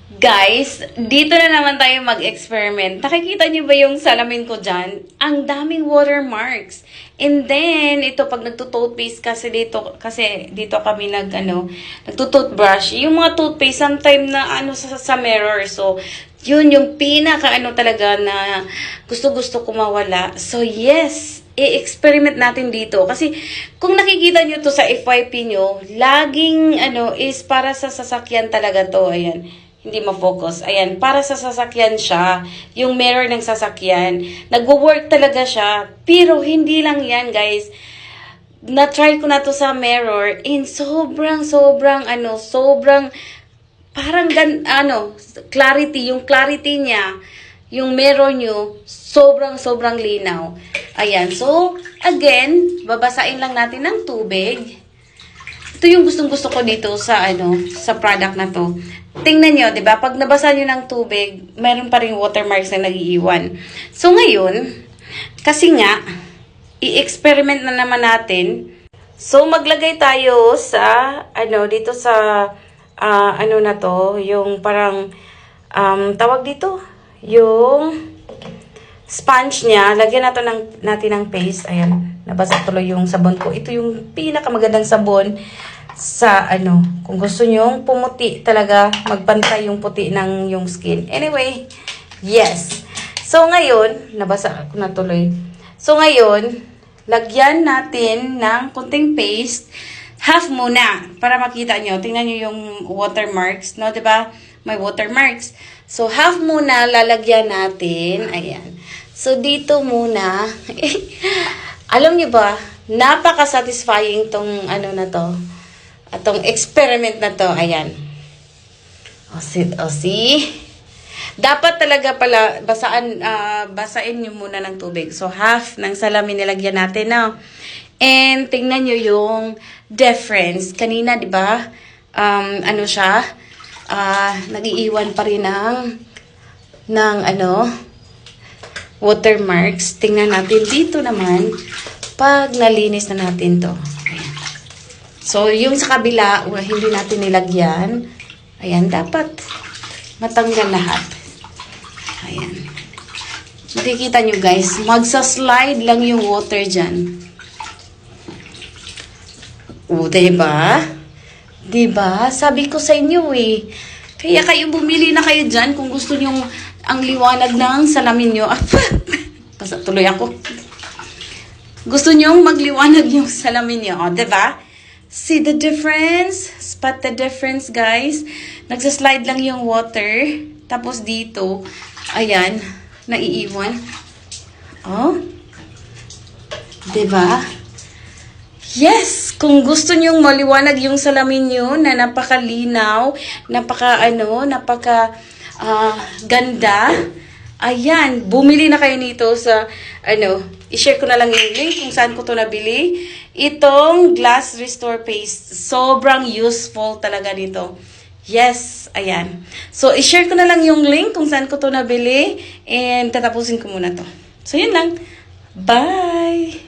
Guys, dito na naman tayo mag-experiment. Nakikita niyo ba yung salamin ko dyan? Ang daming watermarks. And then, ito pag nagto-toothpaste kasi dito kami nagto-toothbrush. Yung mga toothpaste, sometime na sa mirror. So, yun yung talaga na gusto-gusto ko mawala. So, yes, i-experiment natin dito. Kasi, kung nakikita nyo to sa FYP nyo, laging, is para sa sasakyan talaga to. Ayan. Hindi ma-focus. Ayan, para sa sasakyan siya. Yung mirror ng sasakyan. Nagwo-work talaga siya. Pero hindi lang yan, guys. Na-try ko na to sa mirror. And sobrang, parang clarity. Yung clarity niya, yung mirror nyo, sobrang linaw. Ayan, so, again, babasain lang natin ng tubig. Ito yung gustong-gusto ko dito sa product na to. Tingnan nyo, 'di ba? Pag nabasa nyo ng tubig, meron pa ring watermarks na nag-iiwan. So ngayon, kasi nga i-experiment na naman natin. So maglagay tayo sa dito sa na to, yung parang tawag dito, yung sponge niya. Lagyan natin ng paste. Ayan, nabasa tuloy yung sabon ko. Ito yung pinakamagandang sabon sa kung gusto nyo pumuti talaga, magpantay yung puti ng yung skin. Anyway, yes. So ngayon, nabasa ko na tuloy. So ngayon, lagyan natin ng kunting paste. Half muna para makita nyo. Tingnan nyo yung watermarks, no, 'di ba? May watermarks. So half muna lalagyan natin. Ayan. So dito muna. Alam nyo ba, napaka-satisfying tong na to. Atong experiment na to, ayan. O, see? Dapat talaga pala, basain nyo muna ng tubig. So, half ng salamin nilagyan natin, no? And, tingnan nyo yung difference. Kanina, di ba? Siya? Nag-iiwan pa rin ng watermarks. Tingnan natin dito naman, pag nalinis na natin to. So, yung sa kabila, hindi natin nilagyan. Ayan, dapat matanggal lahat. Ayan. Nakikita nyo guys, magsa-slide lang yung water dyan. O, diba? Diba? Sabi ko sa inyo eh. Kaya kayo bumili na kayo dyan kung gusto nyo ang liwanag ng salamin nyo. Basta tuloy ako. Gusto nyo magliwanag yung salamin nyo. O, diba? See the difference? Spot the difference, guys. Nagsaslide lang yung water. Tapos dito, ayan, naiiwan. Oh. Diba? Yes! Kung gusto nyong maliwanag yung salamin nyo na napakalinaw, ganda, ayan, bumili na kayo nito sa, i-share ko na lang yung link kung saan ko to nabili. Itong Glass Restore Paste. Sobrang useful talaga nito. Yes, ayan. So, i-share ko na lang yung link kung saan ko to nabili. And tatapusin ko muna to. So, yun lang. Bye!